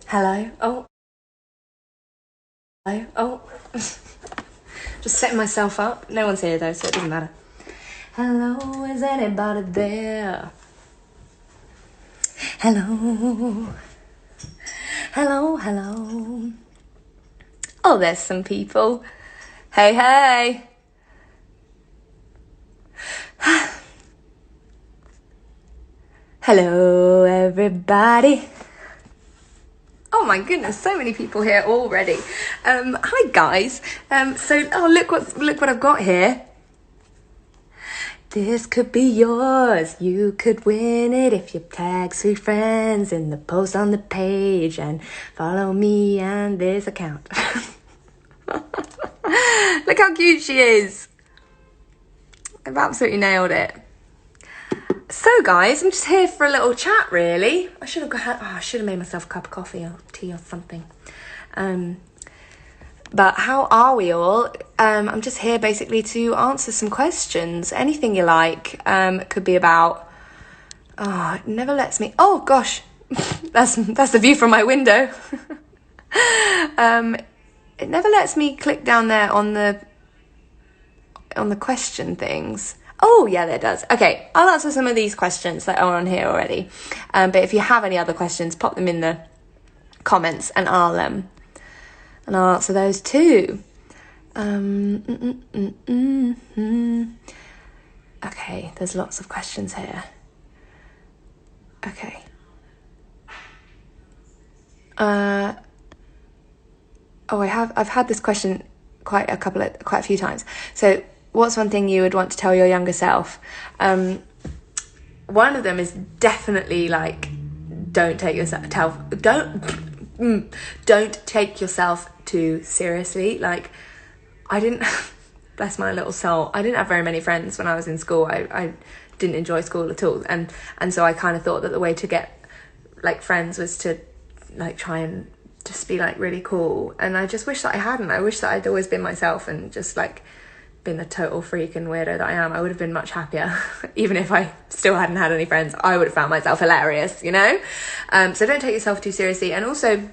Hello. Oh. Just setting myself up. No one's here though, so it doesn't matter. Hello, is anybody there? Hello. Hello. Oh, there's some people. Hey. Hello, everybody. Oh my goodness, so many people here already. Hi guys. Look what I've got here. This could be yours. You could win it if you tag 3 friends in the post on the page and follow me and this account. Look how cute she is. I've absolutely nailed it. So guys, I'm just here for a little chat really. I should have made myself a cup of coffee or tea or something. But how are we all? I'm just here basically to answer some questions. Anything you like. It could be about... Oh, it never lets me... Oh gosh, that's the view from my window. It never lets me click down there on the question things. Oh, yeah, there does. Okay, I'll answer some of these questions that are on here already. But if you have any other questions, pop them in the comments and I'll answer those too. Okay, there's lots of questions here. Okay. I've had this question quite a few times. So, what's one thing you would want to tell your younger self? One of them is definitely like, don't take yourself too seriously. Like, I didn't, bless my little soul, I didn't have very many friends when I was in school. I didn't enjoy school at all, and so I kind of thought that the way to get like friends was to like try and just be like really cool. And I just wish that I hadn't. I wish that I'd always been myself and just like been the total freak and weirdo that I am. I would have been much happier. Even if I still hadn't had any friends, I would have found myself hilarious, you know? So don't take yourself too seriously. And also,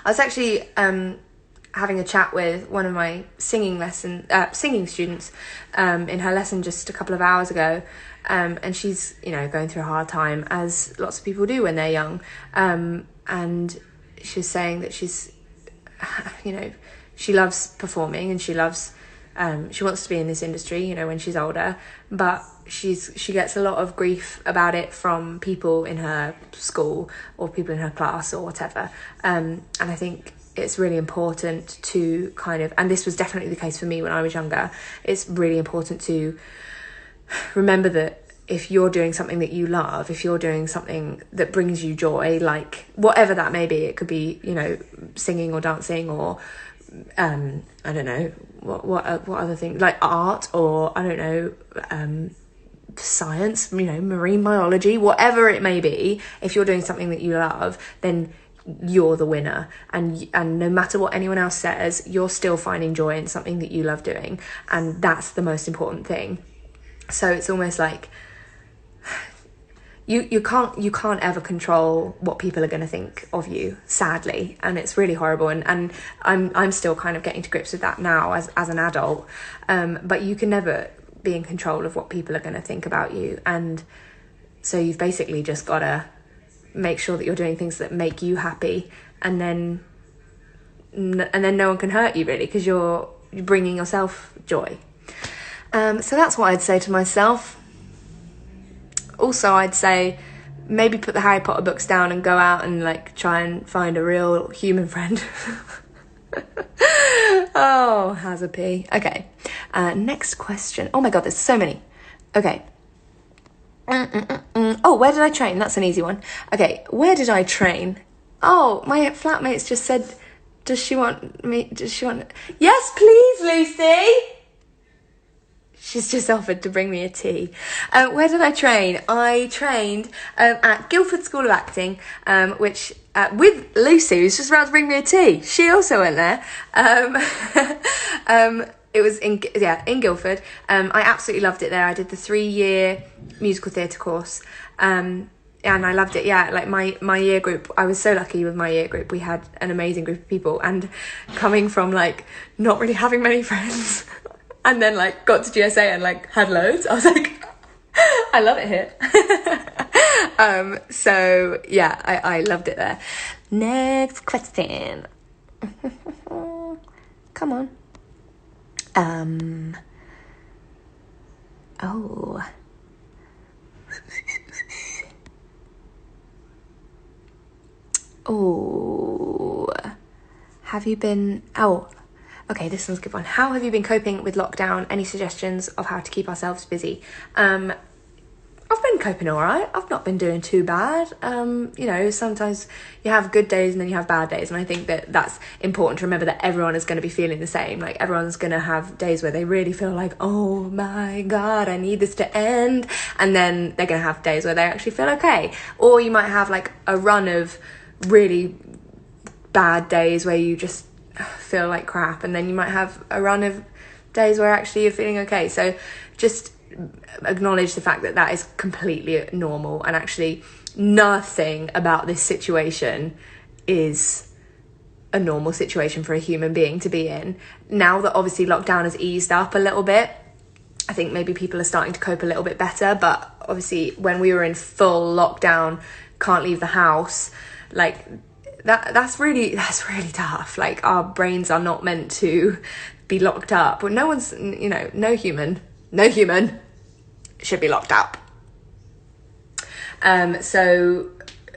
I was actually having a chat with one of my singing students in her lesson just a couple of hours ago. And she's, going through a hard time, as lots of people do when they're young. And she's saying that she's, she loves performing and she wants to be in this industry, when she's older, but she gets a lot of grief about it from people in her school or people in her class or whatever. And I think it's really important to kind of, and this was definitely the case for me when I was younger, it's really important to remember that if you're doing something that you love, if you're doing something that brings you joy, like whatever that may be, it could be, singing or dancing or I don't know what other things, like art or I don't know, science, marine biology, whatever it may be. If you're doing something that you love, then you're the winner, and no matter what anyone else says, you're still finding joy in something that you love doing, and that's the most important thing. So it's almost like you can't ever control what people are going to think of you, sadly, and it's really horrible. And I'm still kind of getting to grips with that now as an adult. But you can never be in control of what people are going to think about you, and so you've basically just got to make sure that you're doing things that make you happy, and then no one can hurt you really, because you're bringing yourself joy. So that's what I'd say to myself. Also, I'd say maybe put the Harry Potter books down and go out and like try and find a real human friend. Oh, has a pee. Okay. Next question. Oh my God, there's so many. Okay. Oh, where did I train? That's an easy one. Okay, where did I train? Oh, my flatmates just said, does she want... Yes, please, Lucy! She's just offered to bring me a tea. Where did I train? I trained at Guildford School of Acting, which with Lucy, who's just about to bring me a tea. She also went there. It was in Guildford. I absolutely loved it there. I did the 3-year musical theatre course. and I loved it. Yeah, like my year group, I was so lucky with my year group. We had an amazing group of people, and coming from like not really having many friends and then like got to GSA and like had loads, I was like, I love it here. So yeah, I loved it there. Next question. Come on. Oh. Oh. Have you been... Oh, okay, this one's a good one. How have you been coping with lockdown? Any suggestions of how to keep ourselves busy? I've been coping all right. I've not been doing too bad. You know, sometimes you have good days and then you have bad days. And I think that that's important to remember, that everyone is going to be feeling the same. Like, everyone's going to have days where they really feel like, oh my God, I need this to end. And then they're going to have days where they actually feel okay. Or you might have like a run of really bad days where you just feel like crap. And then you might have a run of days where actually you're feeling okay. So just acknowledge the fact that that is completely normal, and actually nothing about this situation is a normal situation for a human being to be in. Now that obviously lockdown has eased up a little bit, I think maybe people are starting to cope a little bit better. But obviously when we were in full lockdown, can't leave the house, like that's really tough. Like, our brains are not meant to be locked up. Well, no one's, you know, no human should be locked up. So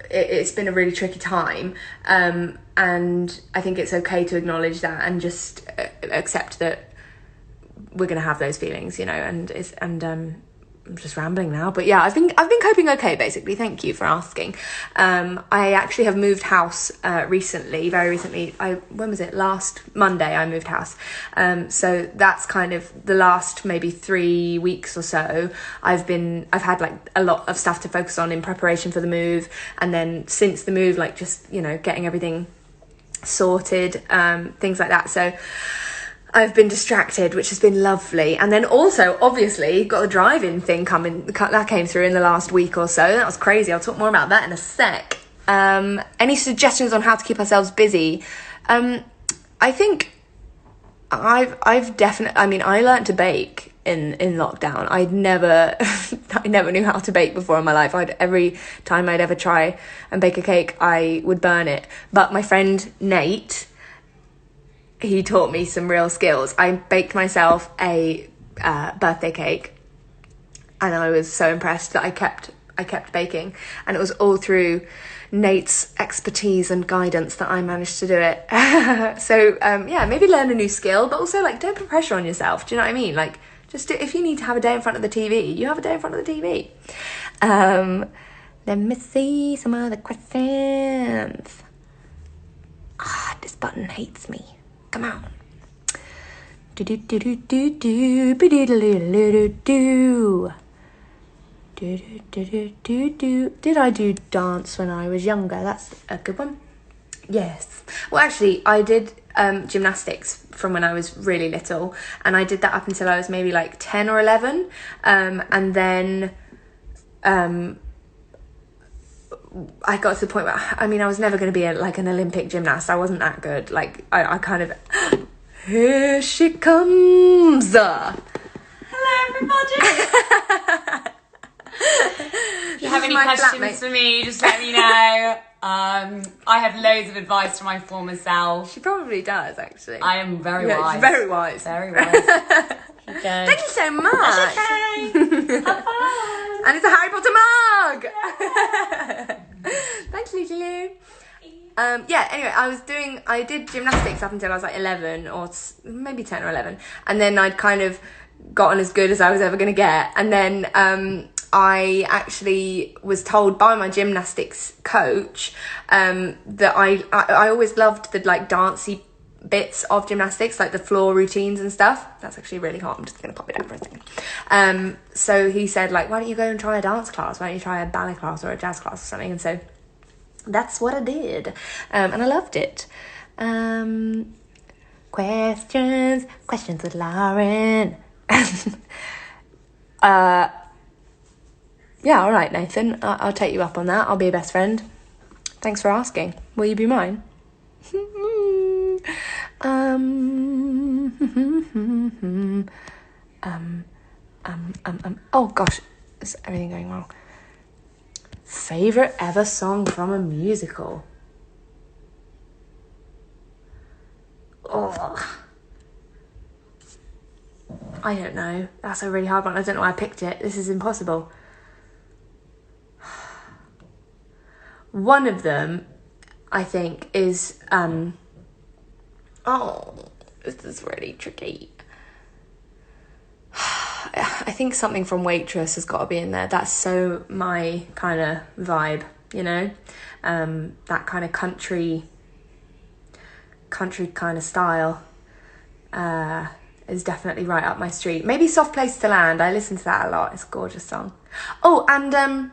it's been a really tricky time, and I think it's okay to acknowledge that and just accept that we're going to have those feelings, you know. And I'm just rambling now, but yeah, I've been coping okay, basically. Thank you for asking. I actually have moved house very recently. When was it? Last Monday I moved house. So that's kind of the last maybe 3 weeks or so. I've had like a lot of stuff to focus on in preparation for the move, and then since the move, like, just, you know, getting everything sorted, things like that. So I've been distracted, which has been lovely. And then also, obviously, got the drive-in thing that came through in the last week or so. That was crazy. I'll talk more about that in a sec. Any suggestions on how to keep ourselves busy? I think I've definitely... I mean, I learnt to bake in lockdown. I never knew how to bake before in my life. Every time I'd ever try and bake a cake, I would burn it. But my friend Nate, he taught me some real skills. I baked myself a birthday cake, and I was so impressed that I kept baking, and it was all through Nate's expertise and guidance that I managed to do it. So yeah, maybe learn a new skill, but also, like, don't put pressure on yourself. Do you know what I mean? Like, just if you need to have a day in front of the TV, you have a day in front of the TV. Let me see some other questions. This button hates me. Come on. Did I do dance when I was younger? That's a good one. Yes. Well, actually, I did gymnastics from when I was really little, and I did that up until I was maybe like 10 or 11, and then I got to the point where, I mean, I was never going to be like an Olympic gymnast. I wasn't that good. Like, I kind of... Here she comes! Hello, everybody! If you have any questions for me, just let me know. I have loads of advice from my former self. She probably does, actually. I am very wise. She's very wise. Very wise. Thank you so much. That's okay. Have fun. And it's a Harry Potter mug. Thanks, Lulu. Yeah, anyway, I did gymnastics up until I was like 11 or maybe 10 or 11. And then I'd kind of gotten as good as I was ever going to get. And then I actually was told by my gymnastics coach that I always loved the like dancey bits of gymnastics, like the floor routines and stuff. That's actually really hot. I'm just going to pop it down for a second. So he said, like, why don't you go and try a dance class? Why don't you try a ballet class or a jazz class or something? And so that's what I did. And I loved it. Questions with Lauren. Yeah, all right, Nathan. I'll take you up on that. I'll be your best friend. Thanks for asking. Will you be mine? Oh gosh, is everything going wrong? Favorite ever song from a musical? Oh, I don't know. That's a really hard one. I don't know why I picked it. This is impossible. One of them, I think, is oh, this is really tricky. I think something from Waitress has got to be in there. That's so my kind of vibe, you know? That kind of country kind of style is definitely right up my street. Maybe Soft Place to Land. I listen to that a lot. It's a gorgeous song. Oh, and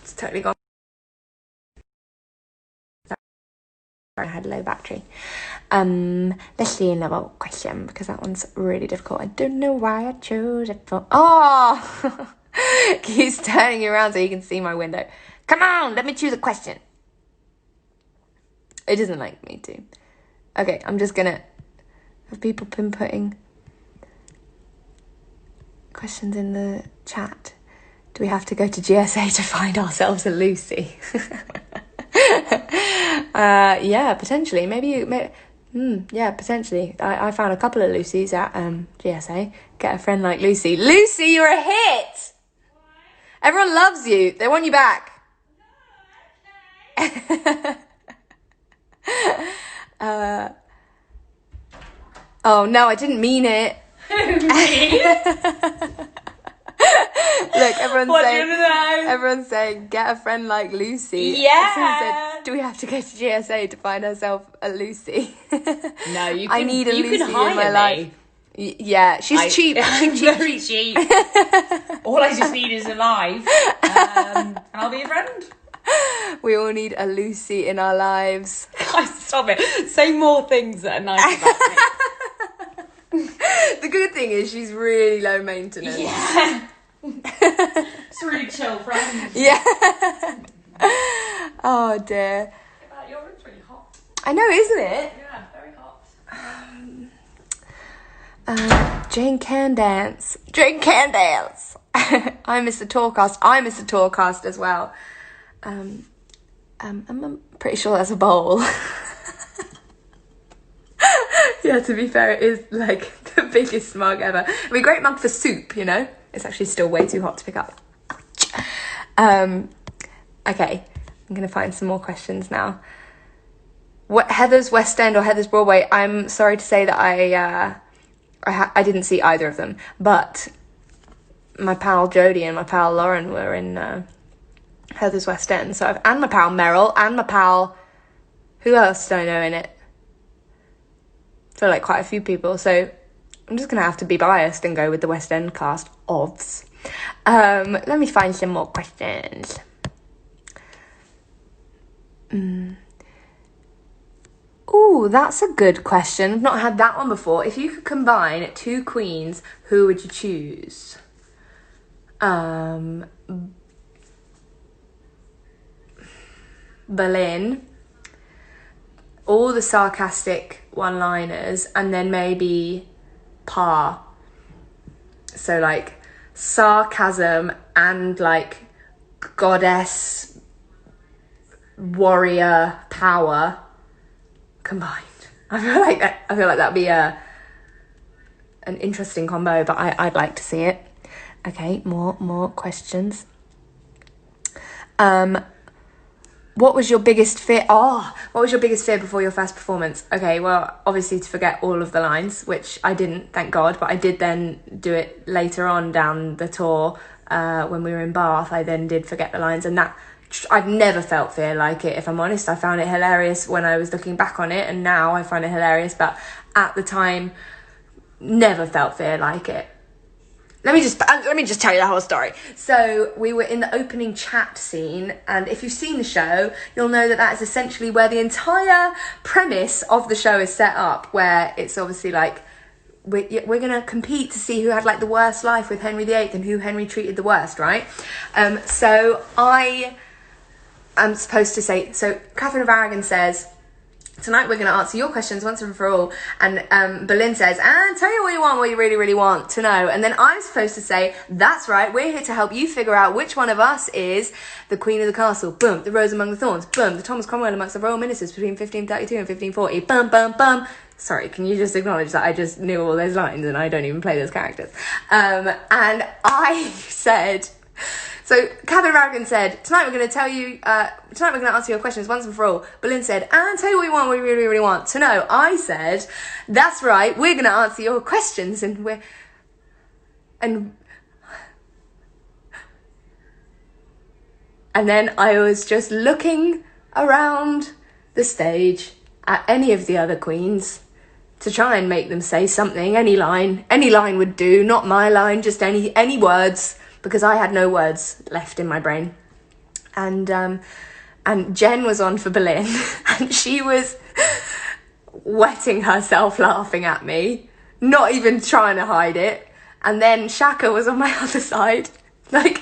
it's totally gone. I had low battery. Let's see another question, because that one's really difficult. I don't know why I chose it for... Oh! Keeps turning you around so you can see my window. Come on, let me choose a question. It doesn't like me to. Okay, I'm just gonna... Have people been putting questions in the chat? Do we have to go to GSA to find ourselves a Lucy? Yeah, potentially. Yeah, potentially. I found a couple of Lucys at GSA. Get a friend like Lucy. Lucy, you're a hit! Everyone loves you. They want you back. Oh, no, I didn't mean it. Look, everyone's saying, get a friend like Lucy. Yeah. Someone said, do we have to go to GSA to find ourselves a Lucy? No, you can. I need a Lucy in my me. life. Yeah, she's cheap. I'm very cheap. All I just need is a life, and I'll be a friend. We all need a Lucy in our lives. Guys, stop it. Say more things that are nice about me. The good thing is she's really low maintenance. Yeah. It's a really chill friend. Yeah. Oh dear. Your room's really hot. I know, isn't it? Yeah, very hot. Jane can dance. Jane can dance. I miss the Tourcast. I miss the Tourcast as well. I'm pretty sure that's a bowl. Yeah, to be fair, it is like the biggest mug ever. It'd be a great mug for soup, you know? It's actually still way too hot to pick up. Okay, I'm going to find some more questions now. What, Heather's West End or Heather's Broadway? I'm sorry to say that I didn't see either of them, but my pal Jodie and my pal Lauren were in Heather's West End. So and my pal Meryl and my pal... Who else do I know in it? I feel like quite a few people, so I'm just going to have to be biased and go with the West End cast ofs. Let me find some more questions. Ooh, that's a good question. I've not had that one before. If you could combine two queens, who would you choose? Berlin, all the sarcastic one-liners, and then maybe Par. So like sarcasm and like goddess warrior power combined. I feel like that'd be an interesting combo, but I'd like to see it. Okay, more questions. What was your biggest fear? What was your biggest fear before your first performance? Okay, well, obviously to forget all of the lines, which I didn't, thank God, but I did then do it later on down the tour when we were in Bath. I then did forget the lines, and that I've never felt fear like it, if I'm honest. I found it hilarious when I was looking back on it, and now I find it hilarious, but at the time, never felt fear like it. Let me just tell you the whole story. So we were in the opening chat scene, and if you've seen the show, you'll know that that is essentially where the entire premise of the show is set up, where it's obviously like we're gonna compete to see who had like the worst life with Henry VIII and who Henry treated the worst, right? So I am supposed to say, so Catherine of Aragon says, tonight we're going to answer your questions once and for all. And Boleyn says, and tell you what you want, what you really, really want to know. And then I'm supposed to say, that's right, we're here to help you figure out which one of us is the Queen of the Castle. Boom. The Rose Among the Thorns. Boom. The Thomas Cromwell amongst the royal ministers between 1532 and 1540. Bum, bum, bum. Sorry, can you just acknowledge that I just knew all those lines and I don't even play those characters? And I said... So Catherine of Aragon said, tonight we're going to answer your questions once and for all. Boleyn said, and tell you what you want, what you really, really want to know. I said, that's right, we're going to answer your questions and then I was just looking around the stage at any of the other queens to try and make them say something, any line would do, not my line, just any words, because I had no words left in my brain. And Jen was on for Boleyn, and she was wetting herself laughing at me, not even trying to hide it. And then Shaka was on my other side, like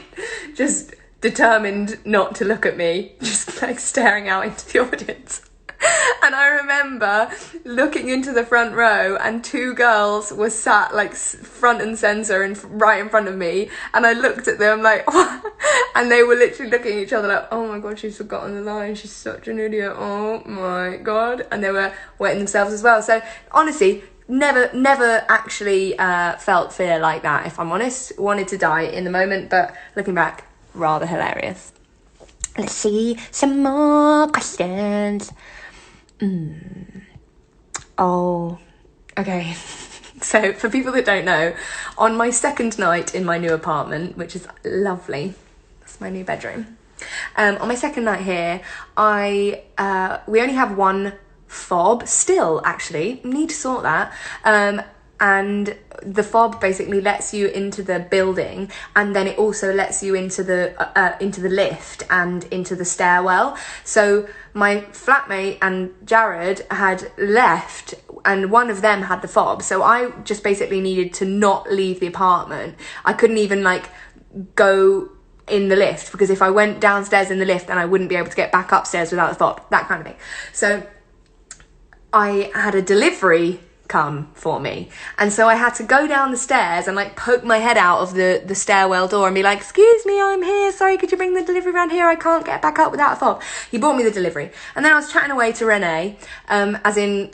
just determined not to look at me, just like staring out into the audience. And I remember looking into the front row and two girls were sat like front and centre and right in front of me, and I looked at them like, what? And they were literally looking at each other like, oh my god, she's forgotten the line, she's such an idiot, oh my god. And they were wetting themselves as well. So honestly, never actually felt fear like that, if I'm honest. Wanted to die in the moment, but looking back, rather hilarious. Let's see some more questions. Oh, okay. So for people that don't know, on my second night in my new apartment, which is lovely, that's my new bedroom. On my second night here, we only have one fob still, actually. Need to sort that. And the fob basically lets you into the building, and then it also lets you into the lift and into the stairwell. So my flatmate and Jared had left, and one of them had the fob. So I just basically needed to not leave the apartment. I couldn't even like go in the lift, because if I went downstairs in the lift, then I wouldn't be able to get back upstairs without the fob, that kind of thing. So I had a delivery come for me, and so I had to go down the stairs and like poke my head out of the stairwell door and be like, excuse me, I'm here, sorry, could you bring the delivery around here, I can't get back up without a fob. He brought me the delivery, and then I was chatting away to Renee, as in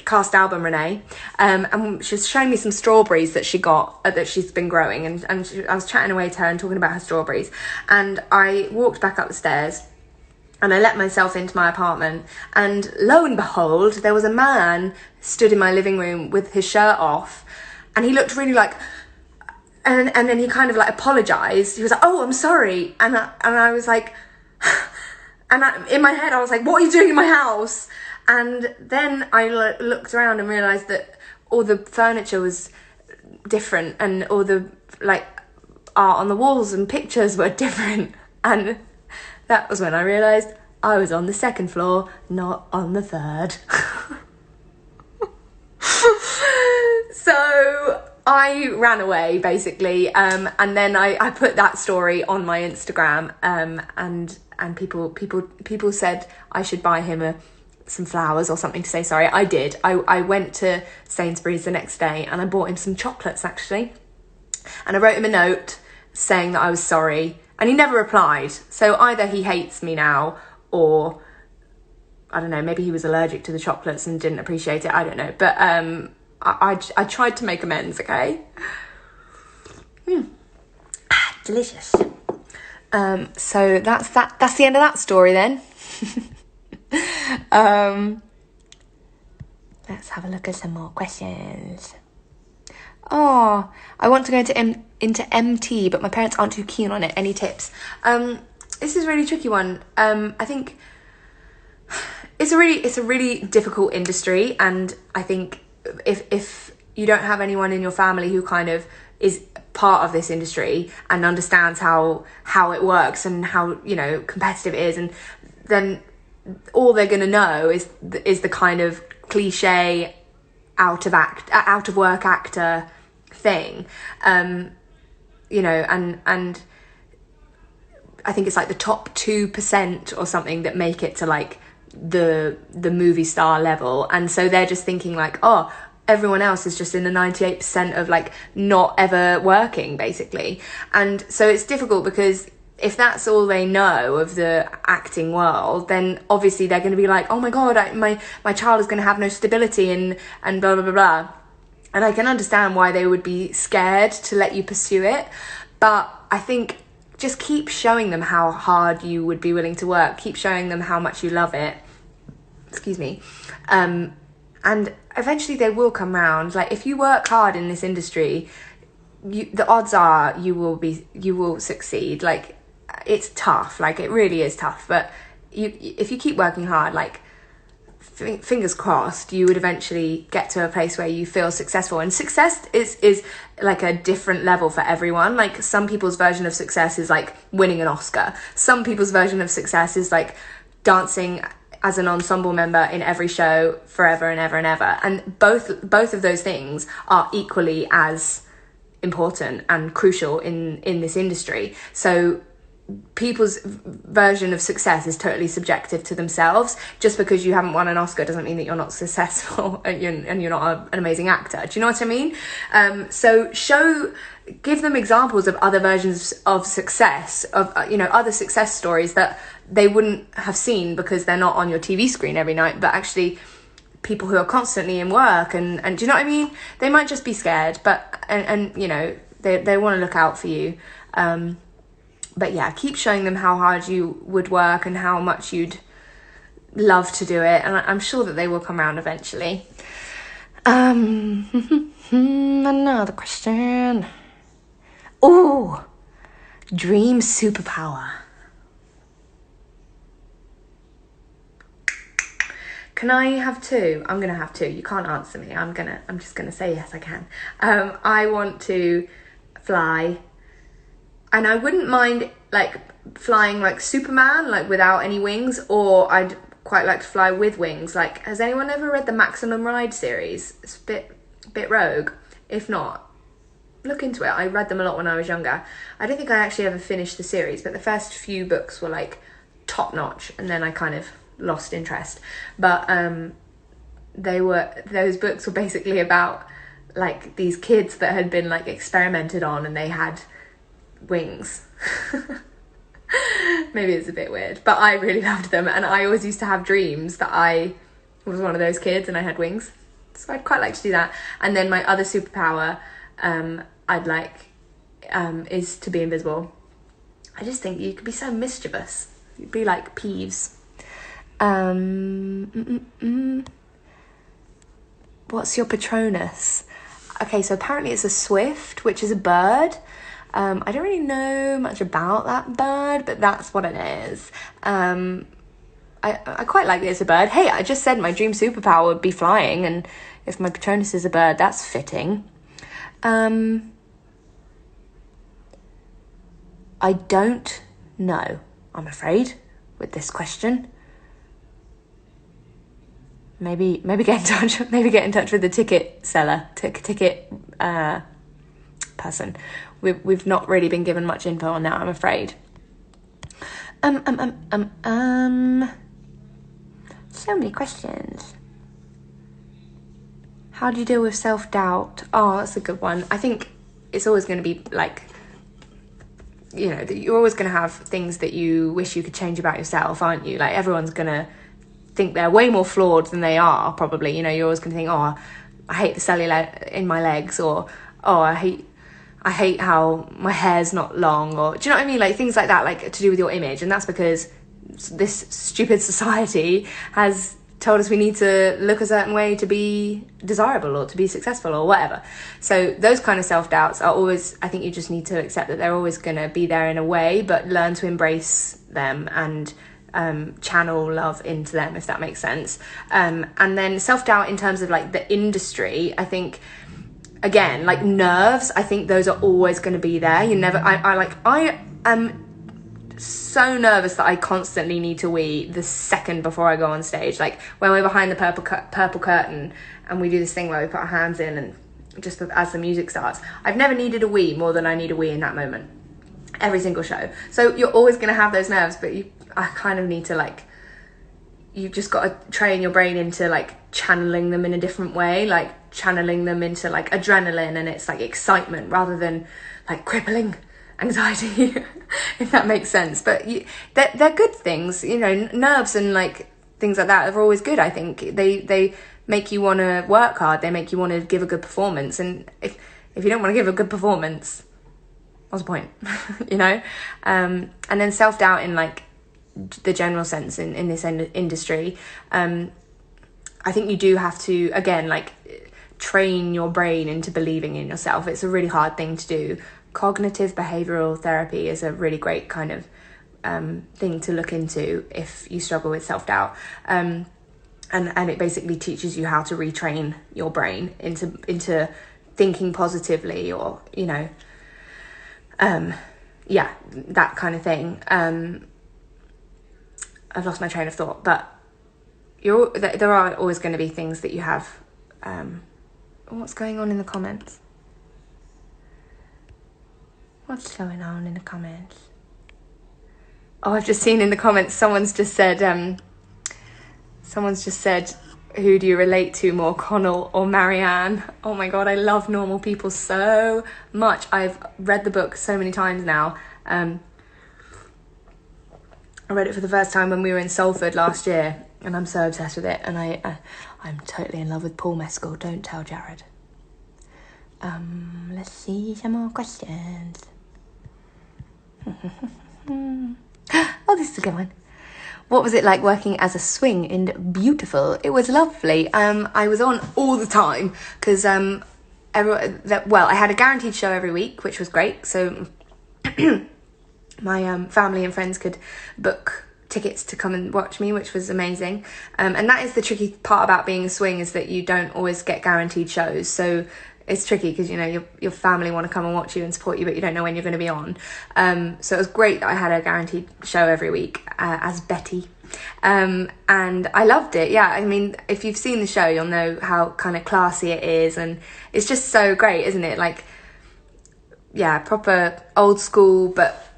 cast album Renee, and she was showing me some strawberries that she got, that she's been growing, and I was chatting away to her and talking about her strawberries, and I walked back up the stairs and I let myself into my apartment, and lo and behold, there was a man stood in my living room with his shirt off, and he looked really like, and then he kind of like apologised. He was like, oh, I'm sorry. And I was like, in my head I was like, what are you doing in my house? And then I looked around and realised that all the furniture was different, and all the like art on the walls and pictures were different, and that was when I realised I was on the second floor, not on the third. So I ran away, basically, and then I put that story on my Instagram, and people said I should buy him some flowers or something to say sorry. I did. I went to Sainsbury's the next day and I bought him some chocolates, actually. And I wrote him a note saying that I was sorry. And he never replied. So either he hates me now, or I don't know, maybe he was allergic to the chocolates and didn't appreciate it. I don't know. But I tried to make amends, okay? Delicious. So that's the end of that story then. Let's have a look at some more questions. Oh, I want to go into MT, but my parents aren't too keen on it. Any tips? This is a really tricky one. I think it's a really difficult industry, and I think if you don't have anyone in your family who kind of is part of this industry and understands how it works and how, you know, competitive it is, and then all they're going to know is the kind of cliche out of work actor thing, you know, and I think it's like the top 2% or something that make it to like the movie star level, and so they're just thinking like, oh, everyone else is just in the 98% of like not ever working, basically. And so it's difficult, because if that's all they know of the acting world, then obviously they're going to be like, oh my god, my child is going to have no stability and blah blah blah blah. And I can understand why they would be scared to let you pursue it, but I think just keep showing them how hard you would be willing to work. Keep showing them how much you love it. Excuse me. And eventually they will come round. Like, if you work hard in this industry, the odds are you will succeed. Like, it's tough. Like, it really is tough. But if you keep working hard, like, fingers crossed, you would eventually get to a place where you feel successful. And success is like a different level for everyone. Like, some people's version of success is like winning an Oscar. Some people's version of success is like dancing as an ensemble member in every show forever and ever and ever. And both of those things are equally as important and crucial in this industry. So people's version of success is totally subjective to themselves. Just because you haven't won an Oscar doesn't mean that you're not successful and you're not an amazing actor. Do you know what I mean? So give them examples of other versions of success, of other success stories that they wouldn't have seen because they're not on your TV screen every night, but actually people who are constantly in work, and do you know what I mean? They might just be scared, but and you know, they want to look out for you. But yeah, keep showing them how hard you would work and how much you'd love to do it, and I'm sure that they will come around eventually. Another question. Oh, dream superpower. Can I have two? I'm gonna have two. You can't answer me. I'm just gonna say yes, I can. I want to fly. And I wouldn't mind like flying like Superman, like without any wings, or I'd quite like to fly with wings. Like, has anyone ever read the Maximum Ride series? It's a bit rogue. If not, look into it. I read them a lot when I was younger. I don't think I actually ever finished the series, but the first few books were like top notch, and then I kind of lost interest. But those books were basically about like these kids that had been like experimented on, and they had wings. Maybe it's a bit weird, but I really loved them, and I always used to have dreams that I was one of those kids and I had wings, so I'd quite like to do that. And then my other superpower I'd like is to be invisible. I just think you could be so mischievous. You'd be like Peeves. What's your Patronus? Okay, so apparently it's a swift, which is a bird. I don't really know much about that bird, but that's what it is. I quite like it as a bird. Hey, I just said my dream superpower would be flying, and if my Patronus is a bird, that's fitting. I don't know, I'm afraid, with this question. Maybe get in touch. Maybe get in touch with the ticket seller, ticket person. We've not really been given much info on that, I'm afraid. So many questions. How do you deal with self-doubt? Oh, that's a good one. I think it's always going to be like, you know, you're always going to have things that you wish you could change about yourself, aren't you? Like, everyone's going to think they're way more flawed than they are, probably. You know, you're always going to think, oh, I hate the cellulite in my legs, or oh, I hate how my hair's not long, or do you know what I mean? Like, things like that, like to do with your image. And that's because this stupid society has told us we need to look a certain way to be desirable or to be successful or whatever. So those kind of self-doubts are always, I think you just need to accept that they're always going to be there in a way, but learn to embrace them and channel love into them, if that makes sense. And then self-doubt in terms of like the industry, I think, again, like nerves, I think those are always going to be there. You never, I am so nervous that I constantly need to wee the second before I go on stage. Like when we're behind the purple curtain and we do this thing where we put our hands in and just as the music starts, I've never needed a wee more than I need a wee in that moment. Every single show. So you're always going to have those nerves, but I kind of need to, like, you've just got to train your brain into, like, channeling them in a different way, like channeling them into, like, adrenaline, and it's like excitement rather than like crippling anxiety, if that makes sense. But they're good things, you know. Nerves and like things like that are always good. I think they make you want to work hard, they make you want to give a good performance, and if you don't want to give a good performance, what's the point? You know. And then self-doubt in like the general sense in this industry, I think you do have to, again, like, train your brain into believing in yourself. It's a really hard thing to do. Cognitive behavioral therapy is a really great kind of thing to look into if you struggle with self-doubt, and it basically teaches you how to retrain your brain into thinking positively, or, you know, that kind of thing. I've lost my train of thought, but there are always going to be things that you have. What's going on in the comments? What's going on in the comments? Oh, I've just seen in the comments someone's just said, who do you relate to more, Connell or Marianne? Oh my god, I love Normal People so much. I've read the book so many times now. I read it for the first time when we were in Salford last year, and I'm so obsessed with it. And I'm totally in love with Paul Mescal. Don't tell Jared. Let's see some more questions. Oh, this is a good one. What was it like working as a swing in Beautiful? It was lovely. I was on all the time because I had a guaranteed show every week, which was great. So my family and friends could book tickets to come and watch me, which was amazing. And that is the tricky part about being a swing, is that you don't always get guaranteed shows. So it's tricky because, you know, your family want to come and watch you and support you, but you don't know when you're going to be on. So it was great that I had a guaranteed show every week as Betty. And I loved it. Yeah, I mean, if you've seen the show, you'll know how kind of classy it is, and it's just so great, isn't it? Like, yeah, proper old school, but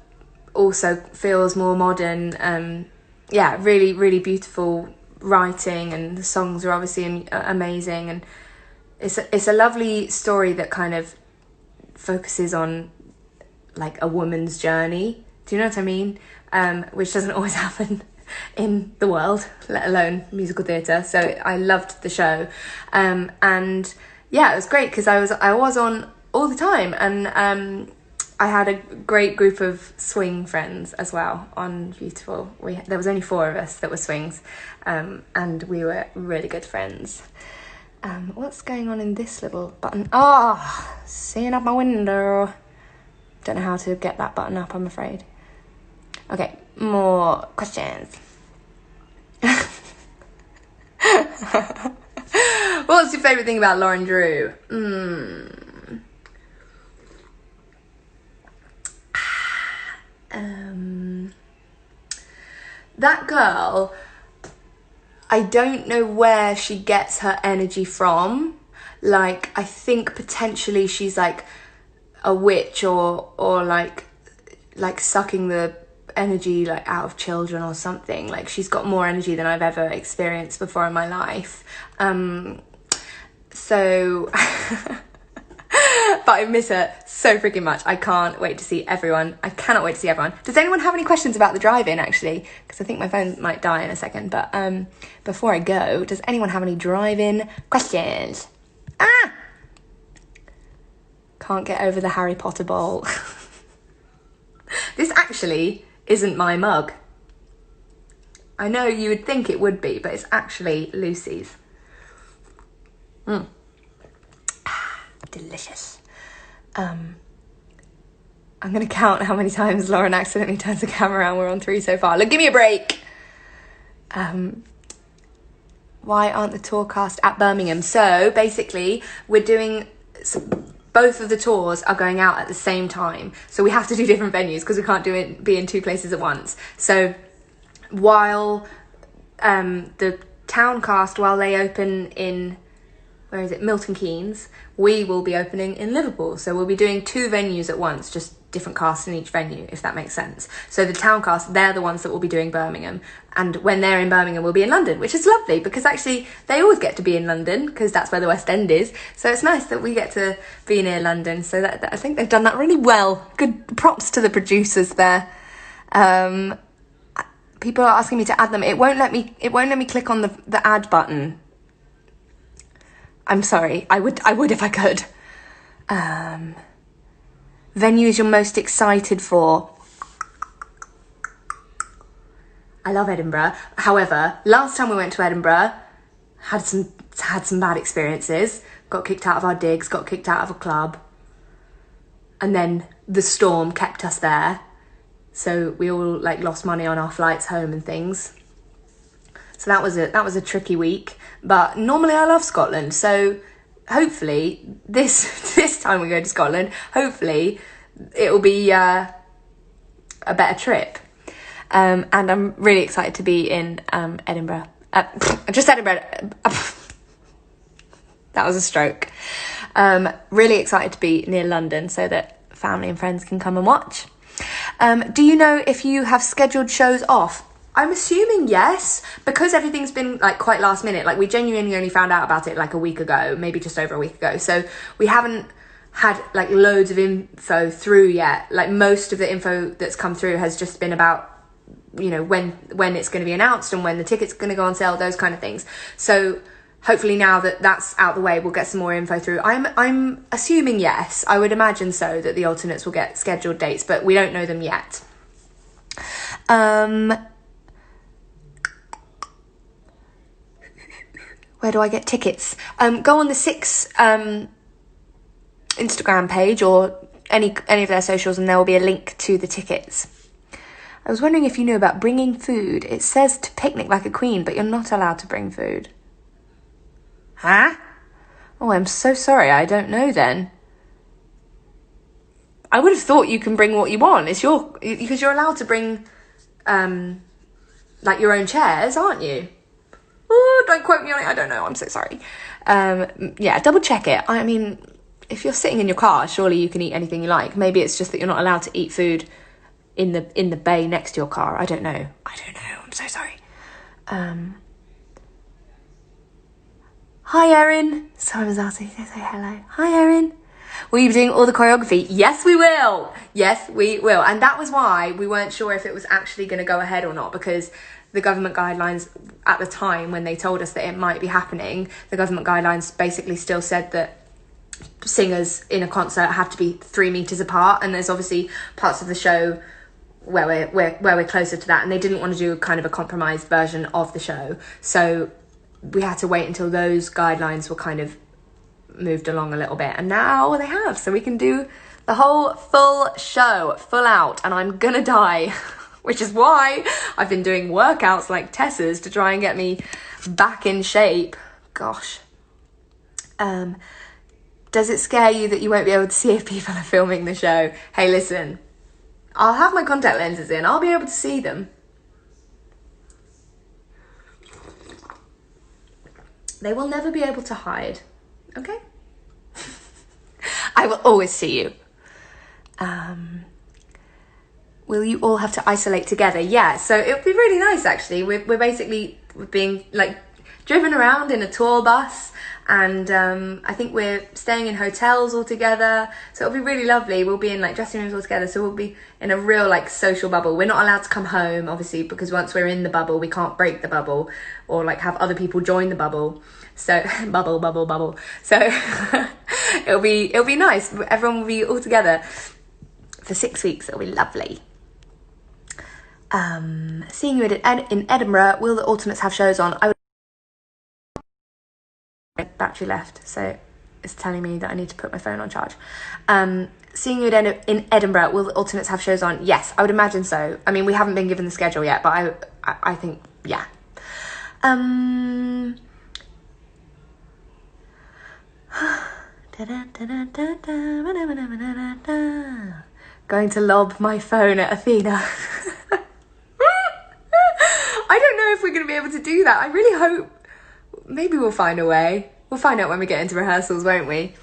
also feels more modern. Yeah, really, really beautiful writing, and the songs are obviously amazing, and it's a lovely story that kind of focuses on like a woman's journey. Do you know what I mean? Which doesn't always happen in the world, let alone musical theatre. So I loved the show, and yeah, it was great because I was on all the time, and I had a great group of swing friends as well on Beautiful. There was only 4 of us that were swings, and we were really good friends. What's going on in this little button? Seeing out my window. Don't know how to get that button up, I'm afraid. Okay, more questions. What's your favourite thing about Lauren Drew? That girl, I don't know where she gets her energy from. Like, I think potentially she's like a witch, or like sucking the energy like out of children or something. Like, she's got more energy than I've ever experienced before in my life. So but I miss her so freaking much. I can't wait to see everyone. I cannot wait to see everyone. Does anyone have any questions about the drive-in, actually? Because I think my phone might die in a second. But before I go, does anyone have any drive-in questions? Can't get over the Harry Potter bowl. This actually isn't my mug. I know you would think it would be, but it's actually Lucy's. Delicious. I'm going to count how many times Lauren accidentally turns the camera around. We're on 3 so far. Look, give me a break. Why aren't the tour cast at Birmingham? So basically, we're doing both of the tours are going out at the same time. So we have to do different venues because we can't be in two places at once. So while the town cast, while they open in, where is it, Milton Keynes, we will be opening in Liverpool. So we'll be doing two venues at once, just different casts in each venue, if that makes sense. So the town cast, they're the ones that will be doing Birmingham, and when they're in Birmingham, we'll be in London, which is lovely because actually they always get to be in London because that's where the West End is. So it's nice that we get to be near London. So that I think they've done that really well. Good props to the producers there. People are asking me to add them. It won't let me click on the add button. I'm sorry. I would if I could. Venues you're most excited for. I love Edinburgh. However, last time we went to Edinburgh, had some bad experiences. Got kicked out of our digs, got kicked out of a club. And then the storm kept us there. So we all lost money on our flights home and things. So that was a tricky week. But normally I love Scotland. So hopefully this time we go to Scotland, hopefully it will be a better trip. And I'm really excited to be in Edinburgh. Just Edinburgh. That was a stroke. Really excited to be near London so that family and friends can come and watch. Do you know if you have scheduled shows off? I'm assuming yes, because everything's been quite last minute. We genuinely only found out about it a week ago, maybe just over a week ago. So we haven't had loads of info through yet. Most of the info that's come through has just been about, when it's going to be announced and when the tickets are going to go on sale, those kind of things. So hopefully now that that's out the way, we'll get some more info through. I'm assuming yes. I would imagine so, that the alternates will get scheduled dates, but we don't know them yet. Where do I get tickets? Go on the Six Instagram page or any of their socials, and there will be a link to the tickets. I was wondering if you knew about bringing food. It says to picnic like a queen, but you're not allowed to bring food. Huh? Oh, I'm so sorry. I don't know then. I would have thought you can bring what you want. Because you're allowed to bring your own chairs, aren't you? Oh, don't quote me on it. I don't know. I'm so sorry. Yeah, double check it. I mean, if you're sitting in your car, surely you can eat anything you like. Maybe it's just that you're not allowed to eat food in the bay next to your car. I don't know. I'm so sorry. Hi, Erin. Someone was asking to say hello. Hi, Erin. Will you be doing all the choreography? Yes, we will. Yes, we will. And that was why we weren't sure if it was actually going to go ahead or not, because the government guidelines at the time when they told us that it might be happening, the government guidelines basically still said that singers in a concert have to be 3 meters apart, and there's obviously parts of the show where we're closer to that, and they didn't want to do kind of a compromised version of the show, so we had to wait until those guidelines were kind of moved along a little bit, and now they have, so we can do the whole full show, full out, and I'm gonna die. Which is why I've been doing workouts like Tessa's to try and get me back in shape. Gosh. Does it scare you that you won't be able to see if people are filming the show? Hey, listen, I'll have my contact lenses in. I'll be able to see them. They will never be able to hide. Okay? I will always see you. Will you all have to isolate together? Yeah, so it would be really nice actually. We're basically being driven around in a tour bus, and I think we're staying in hotels all together, so it'll be really lovely. We'll be in dressing rooms all together, so we'll be in a real social bubble. We're not allowed to come home obviously, because once we're in the bubble we can't break the bubble or have other people join the bubble. So bubble. So it'll be nice. Everyone will be all together for 6 weeks. It'll be lovely. Seeing you in Edinburgh, will the alternates have shows on? Battery left, so it's telling me that I need to put my phone on charge. Seeing you in Edinburgh, will the alternates have shows on? Yes, I would imagine so. I mean, we haven't been given the schedule yet, but I think, yeah. Going to lob my phone at Athena. I don't know if we're going to be able to do that. I really hope. Maybe we'll find a way. We'll find out when we get into rehearsals, won't we?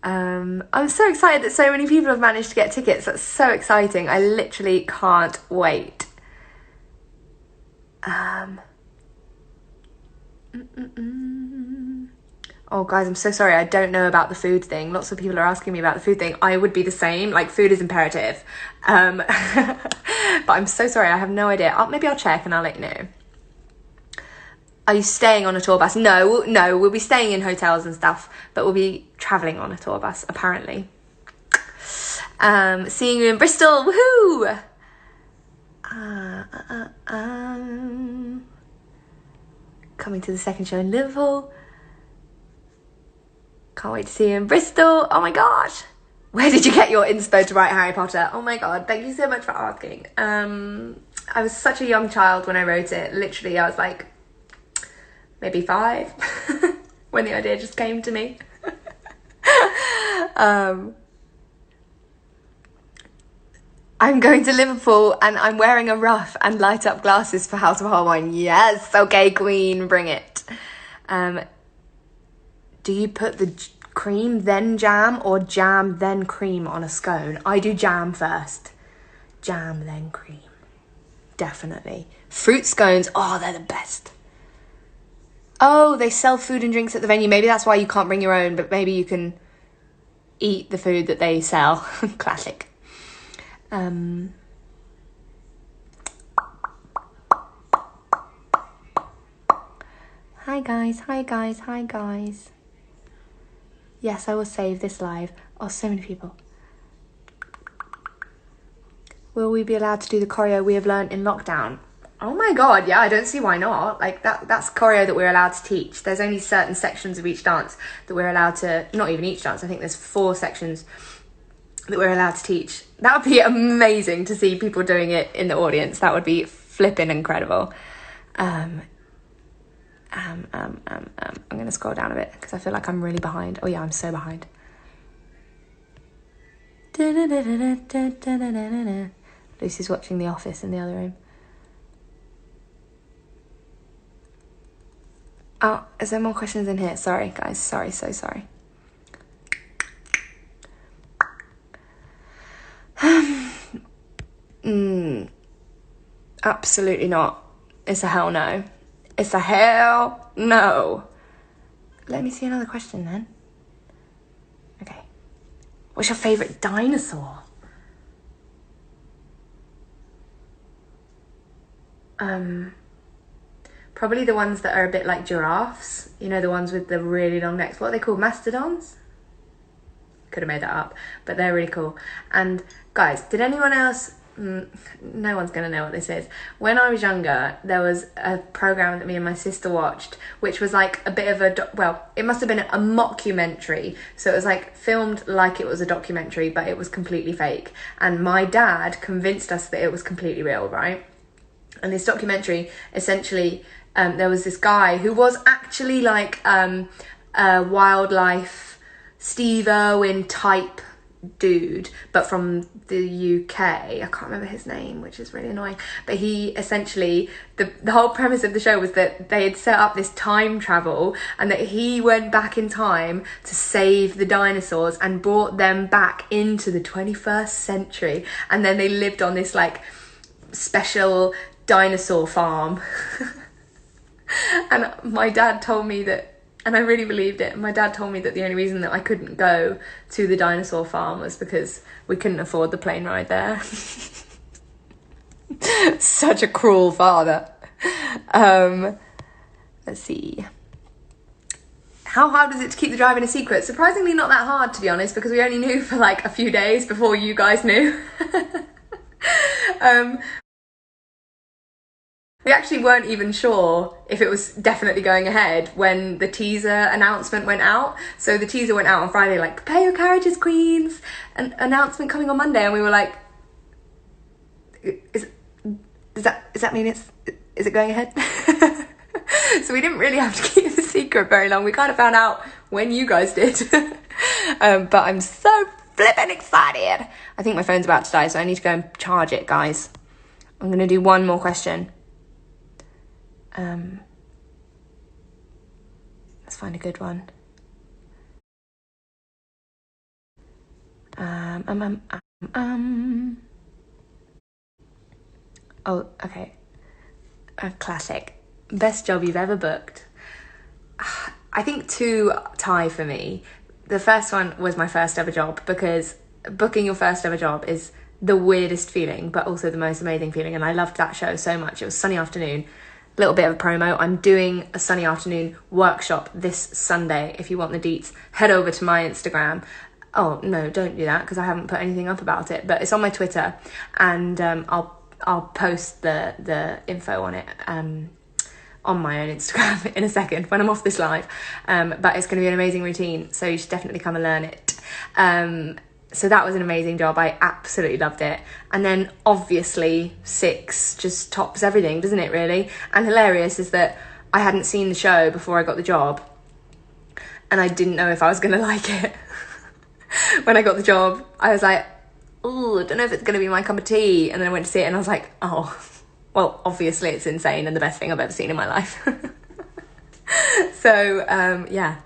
I'm so excited that so many people have managed to get tickets. That's so exciting. I literally can't wait. Oh, guys, I'm so sorry. I don't know about the food thing. Lots of people are asking me about the food thing. I would be the same. Like, food is imperative. But I'm so sorry. I have no idea. Maybe I'll check and I'll let you know. Are you staying on a tour bus? No, we'll be staying in hotels and stuff, but we'll be travelling on a tour bus, apparently. Seeing you in Bristol, woohoo! Coming to the second show in Liverpool. Can't wait to see you in Bristol. Oh my gosh. Where did you get your inspo to write Harry Potter? Oh my god, thank you so much for asking. I was such a young child when I wrote it. Literally, I was like, maybe 5 when the idea just came to me. I'm going to Liverpool and I'm wearing a ruff and light up glasses for House of Holbein. Yes, okay, queen, bring it. Do you put the cream then jam or jam then cream on a scone? I do jam first. Jam then cream. Definitely. Fruit scones, oh, they're the best. Oh, they sell food and drinks at the venue. Maybe that's why you can't bring your own, but maybe you can eat the food that they sell. Classic. Hi guys. Yes, I will save this live. Oh, so many people. Will we be allowed to do the choreo we have learned in lockdown? Oh my god, yeah, I don't see why not. Like, that's choreo that we're allowed to teach. There's only certain sections of each dance that we're allowed to, not even each dance, I think there's 4 sections that we're allowed to teach. That would be amazing to see people doing it in the audience. That would be flipping incredible. I'm going to scroll down a bit because I feel like I'm really behind. Oh yeah, I'm so behind. Lucy's watching The Office in the other room. Oh, is there more questions in here? Sorry, guys. Sorry, so sorry. Absolutely not. It's a hell no. It's a hell no. Let me see another question then. Okay. What's your favourite dinosaur? Probably the ones that are a bit like giraffes. You know, the ones with the really long necks. What are they called? Mastodons? Could have made that up, but they're really cool. And guys, did anyone else... no one's going to know what this is. When I was younger, there was a program that me and my sister watched, which was like a bit of a... well, it must have been a mockumentary. So it was like filmed like it was a documentary, but it was completely fake. And my dad convinced us that it was completely real, right? And this documentary, essentially, there was this guy who was actually like a wildlife Steve Irwin type dude, but from the UK. I can't remember his name, which is really annoying. But he essentially, the whole premise of the show was that they had set up this time travel and that he went back in time to save the dinosaurs and brought them back into the 21st century. And then they lived on this like special dinosaur farm. And my dad told me that, and I really believed it, my dad told me that the only reason that I couldn't go to the dinosaur farm was because we couldn't afford the plane ride there. Such a cruel father. Let's see. How hard was it to keep the driving a secret? Surprisingly not that hard, to be honest, because we only knew for like a few days before you guys knew. We actually weren't even sure if it was definitely going ahead when the teaser announcement went out. So the teaser went out on Friday, like, prepare your carriages, queens, an announcement coming on Monday. And we were like, does that mean is it going ahead? So we didn't really have to keep the secret very long. We kind of found out when you guys did. But I'm so flippin' excited. I think my phone's about to die, so I need to go and charge it, guys. I'm going to do one more question. Let's find a good one. Oh, okay. A classic. Best job you've ever booked? I think two tie for me. The first one was my first ever job, because booking your first ever job is the weirdest feeling, but also the most amazing feeling. And I loved that show so much. It was Sunny Afternoon. Little bit of a promo. I'm doing a Sunny Afternoon workshop this Sunday. If you want the deets, head over to my Instagram. Oh no, don't do that, because I haven't put anything up about it. But it's on my Twitter, and I'll post the info on it on my own Instagram in a second when I'm off this live. But it's going to be an amazing routine, so you should definitely come and learn it. So that was an amazing job. I absolutely loved it. And then obviously 6 just tops everything, doesn't it, really? And hilarious is that I hadn't seen the show before I got the job, and I didn't know if I was going to like it. When I got the job, I was like, oh, I don't know if it's going to be my cup of tea. And then I went to see it and I was like, oh, well, obviously it's insane and the best thing I've ever seen in my life. So, yeah,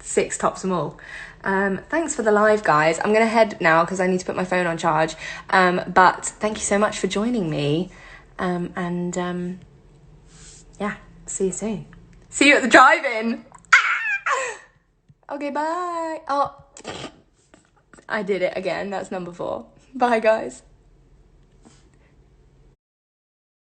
6 tops them all. Thanks for the live, guys. I'm going to head now because I need to put my phone on charge. But thank you so much for joining me. Yeah, see you soon. See you at the drive-in. Ah! Okay, bye. Oh, I did it again. That's number 4. Bye, guys.